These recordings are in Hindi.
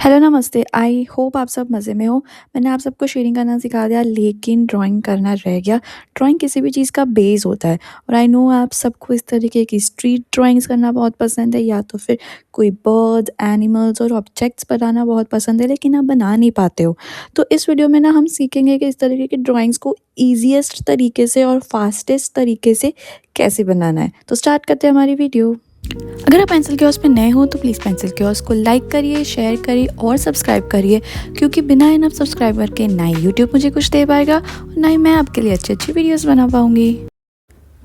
हेलो नमस्ते, आई होप आप सब मज़े में हो। मैंने आप सबको शेडिंग करना सिखा दिया लेकिन ड्राइंग करना रह गया। ड्राइंग किसी भी चीज़ का बेस होता है और आई नो आप सबको इस तरीके की स्ट्रीट ड्राइंग्स करना बहुत पसंद है या तो फिर कोई बर्ड, एनिमल्स और ऑब्जेक्ट्स बनाना बहुत पसंद है लेकिन आप बना नहीं पाते हो। तो इस वीडियो में ना हम सीखेंगे कि इस तरीके की ड्राइंग्स को ईज़ीएस्ट तरीके से और फास्टेस्ट तरीके से कैसे बनाना है। तो स्टार्ट करते हैं हमारी वीडियो। अगर आप पेंसिल कियोस्क पे नए हो तो प्लीज़ पेंसिल कियोस्क को लाइक करिए, शेयर करिए और सब्सक्राइब करिए क्योंकि बिना इनफ सब्सक्राइबर के ना ही यूट्यूब मुझे कुछ दे पाएगा और ना ही मैं आपके लिए अच्छी अच्छी वीडियोस बना पाऊँगी।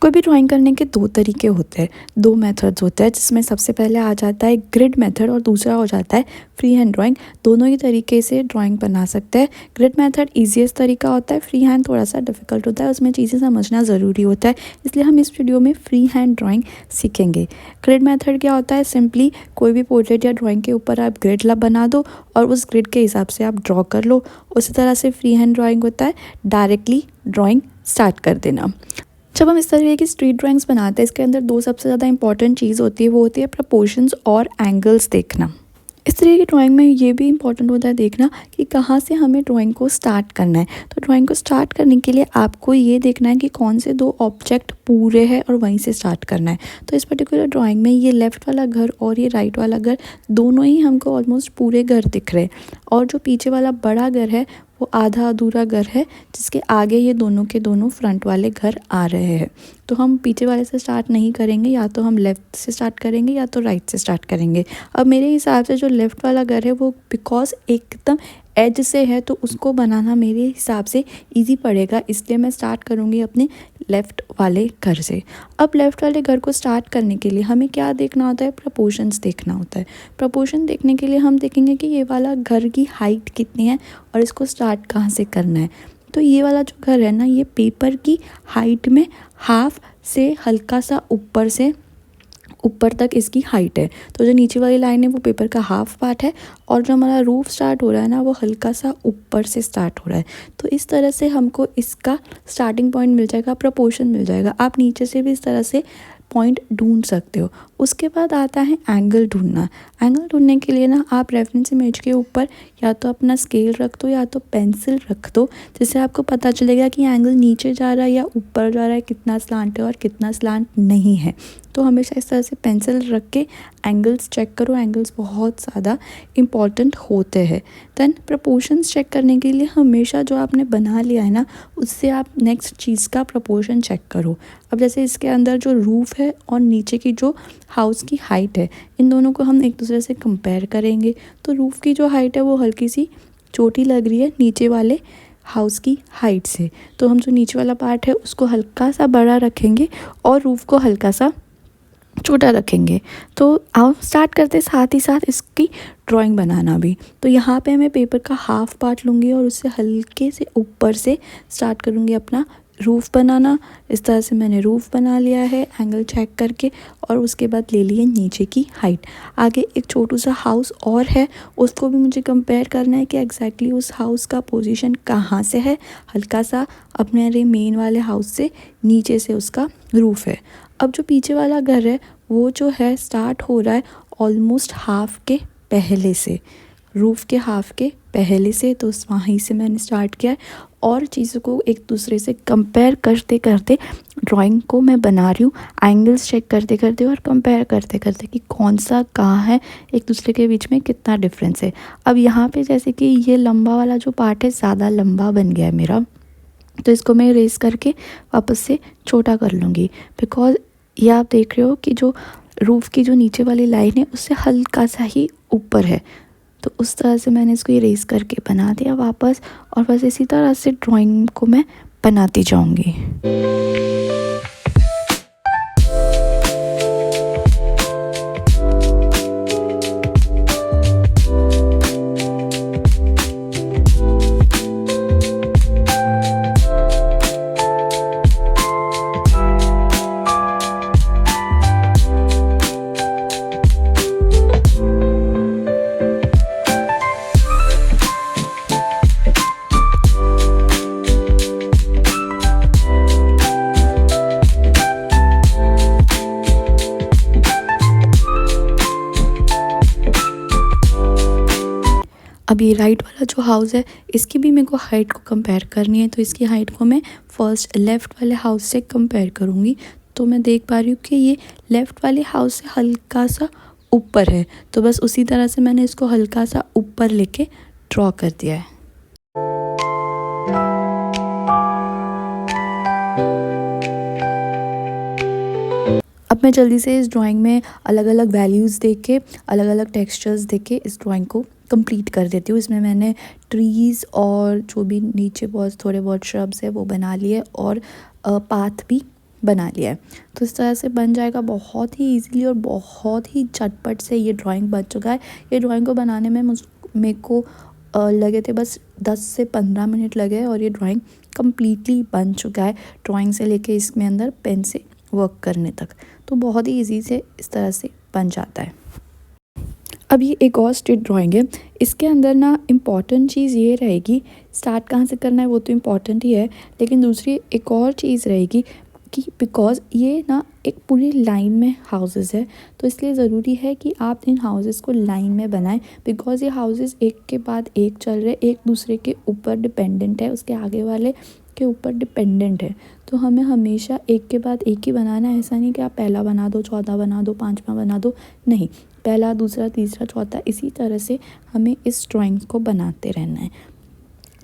कोई भी ड्राइंग करने के दो तरीके होते हैं, दो मेथड्स होते हैं जिसमें सबसे पहले आ जाता है ग्रिड मेथड और दूसरा हो जाता है फ्री हैंड ड्राइंग। दोनों ही तरीके से ड्राइंग बना सकते हैं। ग्रिड मेथड ईजीएस्ट तरीका होता है, फ्री हैंड थोड़ा सा डिफिकल्ट होता है, उसमें चीज़ें समझना ज़रूरी होता है, इसलिए हम इस वीडियो में फ्री हैंड ड्राइंग सीखेंगे। ग्रिड मेथड क्या होता है, सिंपली कोई भी पोर्ट्रेट या ड्राइंग के ऊपर आप ग्रिड बना दो और उस ग्रिड के हिसाब से आप ड्रॉ कर लो। उसी तरह से फ्री हैंड ड्राइंग होता है, डायरेक्टली ड्राइंग स्टार्ट कर देना। जब हम इस तरीके की स्ट्रीट ड्राइंग्स बनाते हैं इसके अंदर दो सबसे ज़्यादा इंपॉर्टेंट चीज़ होती है, वो होती है प्रपोर्शंस और एंगल्स देखना। इस तरीके की ड्राइंग में ये भी इंपॉर्टेंट होता है देखना कि कहाँ से हमें ड्राइंग को स्टार्ट करना है। तो ड्राइंग को स्टार्ट करने के लिए आपको ये देखना है कि कौन से दो ऑब्जेक्ट पूरे हैं और वहीं से स्टार्ट करना है। तो इस पर्टिकुलर ड्राइंग में ये लेफ़्ट वाला घर और ये राइट वाला घर दोनों ही हमको ऑलमोस्ट पूरे घर दिख रहे हैं और जो पीछे वाला बड़ा घर है वो आधा अधूरा घर है जिसके आगे ये दोनों के दोनों फ्रंट वाले घर आ रहे हैं। तो हम पीछे वाले से स्टार्ट नहीं करेंगे, या तो हम लेफ़्ट से स्टार्ट करेंगे या तो राइट से स्टार्ट करेंगे। अब मेरे हिसाब से जो लेफ़्ट वाला घर है वो बिकॉज एकदम एज से है तो उसको बनाना मेरे हिसाब से इजी पड़ेगा, इसलिए मैं स्टार्ट करूँगी अपने लेफ़्ट वाले घर से। अब लेफ़्ट वाले घर को स्टार्ट करने के लिए हमें क्या देखना होता है, प्रपोर्शंस देखना होता है। प्रपोर्शन देखने के लिए हम देखेंगे कि ये वाला घर की हाइट कितनी है और इसको स्टार्ट कहाँ से करना है। तो ये वाला जो घर है ना, ये पेपर की हाइट में हाफ से हल्का सा ऊपर से ऊपर तक इसकी हाइट है। तो जो नीचे वाली लाइन है वो पेपर का हाफ पार्ट है और जो हमारा रूफ स्टार्ट हो रहा है ना वो हल्का सा ऊपर से स्टार्ट हो रहा है। तो इस तरह से हमको इसका स्टार्टिंग पॉइंट मिल जाएगा, प्रपोर्शन मिल जाएगा। आप नीचे से भी इस तरह से पॉइंट ढूंढ सकते हो। उसके बाद आता है एंगल ढूंढना। एंगल ढूंढने के लिए ना आप रेफरेंस इमेज के ऊपर या तो अपना स्केल रख दो या तो पेंसिल रख दो, जिससे आपको पता चलेगा कि एंगल नीचे जा रहा है या ऊपर जा रहा है, कितना स्लांट है और कितना स्लांट नहीं है। तो हमेशा इस तरह से पेंसिल रख के एंगल्स चेक करो। एंगल्स बहुत ज़्यादा इम्पॉर्टेंट होते हैं। देन प्रपोर्शंस चेक करने के लिए हमेशा जो आपने बना लिया है ना उससे आप नेक्स्ट चीज़ का प्रपोर्शन चेक करो। अब जैसे इसके अंदर जो रूफ़ है और नीचे की जो हाउस की हाइट है, इन दोनों को हम एक दूसरे से कंपेयर करेंगे। तो रूफ़ की जो हाइट है वो हल्की सी छोटी लग रही है नीचे वाले हाउस की हाइट से, तो हम जो नीचे वाला पार्ट है उसको हल्का सा बड़ा रखेंगे और रूफ़ को हल्का सा छोटा रखेंगे। तो आप स्टार्ट करते साथ ही साथ इसकी ड्राइंग बनाना भी। तो यहाँ पे मैं पेपर का हाफ पार्ट लूँगी और उससे हल्के से ऊपर से स्टार्ट करूँगी अपना रूफ़ बनाना। इस तरह से मैंने रूफ़ बना लिया है एंगल चेक करके और उसके बाद ले लिए नीचे की हाइट। आगे एक छोटू सा हाउस और है, उसको भी मुझे कंपेयर करना है कि एग्जैक्टली उस हाउस का पोजीशन कहाँ से है। हल्का सा अपने मेन वाले हाउस से नीचे से उसका रूफ़ है। अब जो पीछे वाला घर है वो जो है स्टार्ट हो रहा है ऑलमोस्ट हाफ के पहले से, रूफ़ के हाफ के पहले से। तो वहीं से मैंने स्टार्ट किया है और चीज़ों को एक दूसरे से कंपेयर करते करते ड्राइंग को मैं बना रही हूँ। एंगल्स चेक करते करते और कंपेयर करते करते कि कौन सा कहाँ है, एक दूसरे के बीच में कितना डिफरेंस है। अब यहाँ पे जैसे कि ये लंबा वाला जो पार्ट है ज़्यादा लंबा बन गया है मेरा, तो इसको मैं इरेज करके वापस से छोटा कर लूँगी। बिकॉज ये आप देख रहे हो कि जो रूफ़ की जो नीचे वाली लाइन है उससे हल्का सा ही ऊपर है, तो उस तरह से मैंने इसको इरेज करके बना दिया वापस। और बस इसी तरह से ड्राइंग को मैं बनाती जाऊँगी। अब ये राइट वाला जो हाउस है इसकी भी मेरे को हाइट को कंपेयर करनी है, तो इसकी हाइट को मैं फर्स्ट लेफ़्ट वाले हाउस से कंपेयर करूँगी। तो मैं देख पा रही हूँ कि ये लेफ़्ट वाले हाउस से हल्का सा ऊपर है, तो बस उसी तरह से मैंने इसको हल्का सा ऊपर लेके ड्रॉ कर दिया है। अब मैं जल्दी से इस ड्राइंग में अलग अलग वैल्यूज़ दे के, अलग अलग टेक्सचर्स दे के इस ड्राइंग को कंप्लीट कर देती हूँ। इसमें मैंने ट्रीज़ और जो भी नीचे बहुत थोड़े बहुत श्रब्स है वो बना लिए और पाथ भी बना लिया है। तो इस तरह से बन जाएगा, बहुत ही ईजीली और बहुत ही झटपट से ये ड्राइंग बन चुका है। ये ड्राइंग को बनाने में मेरे को लगे थे बस 10 से 15 मिनट लगे और ये ड्राइंग कम्प्लीटली बन चुका है, ड्राइंग से लेके इसमें अंदर पेन से वर्क करने तक। तो बहुत ही इजी से इस तरह से बन जाता है। अब ये एक और स्ट्रीट ड्राइंग है, इसके अंदर ना इम्पॉर्टेंट चीज़ ये रहेगी, स्टार्ट कहाँ से करना है वो तो इम्पॉर्टेंट ही है, लेकिन दूसरी एक और चीज़ रहेगी कि बिकॉज़ ये ना एक पूरी लाइन में हाउसेस है, तो इसलिए ज़रूरी है कि आप इन हाउसेस को लाइन में बनाएं। बिकॉज़ ये हाउसेस एक के बाद एक चल रहे, एक दूसरे के ऊपर डिपेंडेंट है, उसके आगे वाले के ऊपर डिपेंडेंट है। तो हमें हमेशा एक के बाद एक ही बनाना है। ऐसा नहीं कि आप पहला बना दो, चौथा बना दो, पाँचवा बना दो, नहीं, पहला, दूसरा, तीसरा, चौथा, इसी तरह से हमें इस ड्राइंग को बनाते रहना है।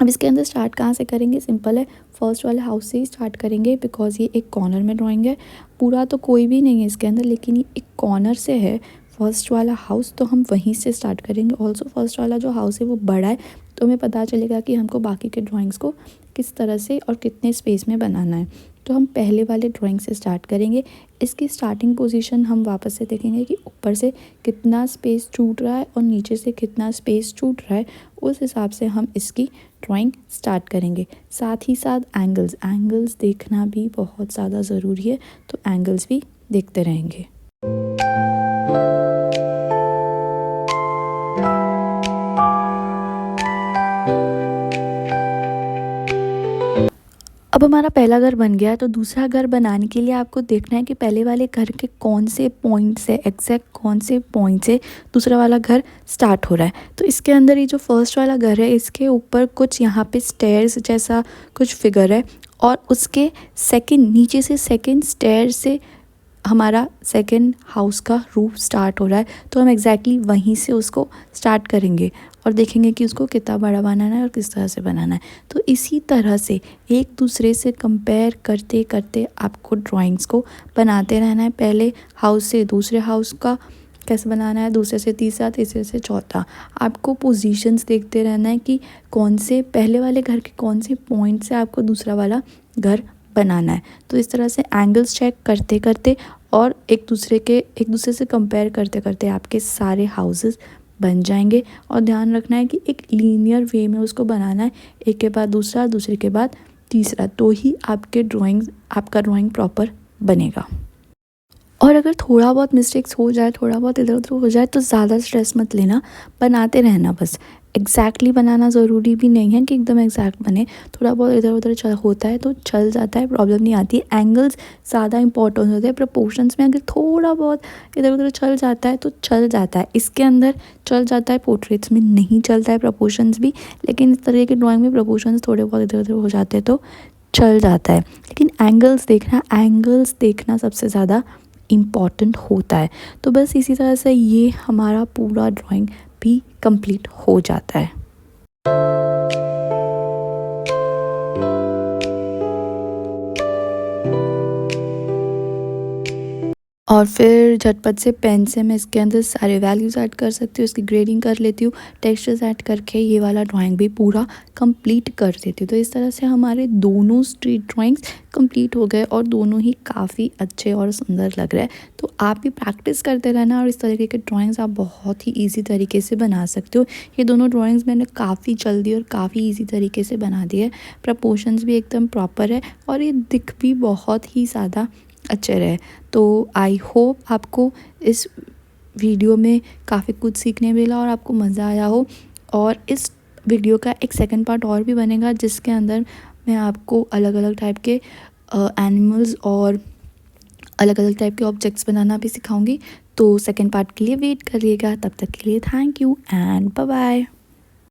अब इसके अंदर स्टार्ट कहाँ से करेंगे, सिंपल है, फर्स्ट वाले हाउस से ही स्टार्ट करेंगे। बिकॉज़ ये एक कॉर्नर में ड्राइंग है, पूरा तो कोई भी नहीं है इसके अंदर, लेकिन ये एक कॉर्नर से है फर्स्ट वाला हाउस, तो हम वहीं से स्टार्ट करेंगे। ऑल्सो फर्स्ट वाला जो हाउस है वो बड़ा है, तो हमें पता चलेगा कि हमको बाकी के ड्राइंग्स को किस तरह से और कितने स्पेस में बनाना है। तो हम पहले वाले ड्राइंग से स्टार्ट करेंगे। इसकी स्टार्टिंग पोजीशन हम वापस से देखेंगे कि ऊपर से कितना स्पेस छूट रहा है और नीचे से कितना स्पेस छूट रहा है, उस हिसाब से हम इसकी ड्राइंग स्टार्ट करेंगे। साथ ही साथ एंगल्स देखना भी बहुत ज़्यादा ज़रूरी है, तो एंगल्स भी देखते रहेंगे। अब हमारा पहला घर बन गया, तो दूसरा घर बनाने के लिए आपको देखना है कि पहले वाले घर के कौन से पॉइंट से, एग्जैक्ट कौन से पॉइंट से दूसरा वाला घर स्टार्ट हो रहा है। तो इसके अंदर ये जो फर्स्ट वाला घर है, इसके ऊपर कुछ यहाँ पे स्टेयर्स जैसा कुछ फिगर है और उसके सेकंड नीचे से सेकंड स्टेयर से हमारा सेकंड हाउस का रूफ स्टार्ट हो रहा है। तो हम एग्जैक्टली वहीं से उसको स्टार्ट करेंगे और देखेंगे कि उसको कितना बड़ा बनाना है और किस तरह से बनाना है। तो इसी तरह से एक दूसरे से कंपेयर करते करते आपको ड्राइंग्स को बनाते रहना है। पहले हाउस से दूसरे हाउस का कैसे बनाना है, दूसरे से तीसरा, तीसरे से चौथा। आपको पोजीशंस देखते रहना है कि कौन से पहले वाले घर के कौन से पॉइंट से आपको दूसरा वाला घर बनाना है। तो इस तरह से एंगल्स चेक करते करते और एक दूसरे से कंपेयर करते करते आपके सारे हाउसेस बन जाएंगे। और ध्यान रखना है कि एक लीनियर वे में उसको बनाना है, एक के बाद दूसरा, दूसरे के बाद तीसरा, तो ही आपका ड्राइंग प्रॉपर बनेगा। और अगर थोड़ा बहुत मिस्टेक्स हो जाए, थोड़ा बहुत इधर उधर हो जाए, तो ज़्यादा स्ट्रेस मत लेना, बनाते रहना बस। एग्जैक्टली बनाना ज़रूरी भी नहीं है कि एकदम एग्जैक्ट बने, थोड़ा बहुत इधर उधर होता है तो चल जाता है, प्रॉब्लम नहीं आती। एंगल्स ज़्यादा इंपॉर्टेंट होते हैं, प्रपोर्शंस में अगर थोड़ा बहुत इधर उधर चल जाता है तो चल जाता है। इसके अंदर चल जाता है, पोर्ट्रेट्स में नहीं चलता है प्रपोर्शंस भी, लेकिन इस तरह की ड्राइंग में प्रपोर्शंस थोड़े बहुत इधर उधर हो जाते हैं तो चल जाता है। लेकिन एंगल्स देखना सबसे ज़्यादा इम्पॉर्टेंट होता है। तो बस इसी तरह से ये हमारा पूरा ड्राइंग भी कंप्लीट हो जाता है। और फिर झटपट से पेन से मैं इसके अंदर सारे वैल्यूज़ ऐड कर सकती हूँ, इसकी ग्रेडिंग कर लेती हूँ, टेक्सचर्स ऐड करके ये वाला ड्राइंग भी पूरा कंप्लीट कर देती हूँ। तो इस तरह से हमारे दोनों स्ट्रीट ड्राइंग्स कंप्लीट हो गए और दोनों ही काफ़ी अच्छे और सुंदर लग रहे हैं। तो आप भी प्रैक्टिस करते रहना और इस तरीके के ड्राइंग्स आप बहुत ही ईजी तरीके से बना सकते हो। ये दोनों ड्राइंग्स मैंने काफ़ी जल्दी और काफ़ी ईजी तरीके से बना दिए, प्रपोर्शंस भी एकदम प्रॉपर है और ये दिख भी बहुत ही ज़्यादा अच्छे रहे। तो आई होप आपको इस वीडियो में काफ़ी कुछ सीखने मिला और आपको मज़ा आया हो। और इस वीडियो का एक सेकंड पार्ट और भी बनेगा जिसके अंदर मैं आपको अलग अलग टाइप के एनिमल्स और अलग अलग टाइप के ऑब्जेक्ट्स बनाना भी सिखाऊंगी। तो सेकंड पार्ट के लिए वेट करिएगा। तब तक के लिए thank you and bye bye.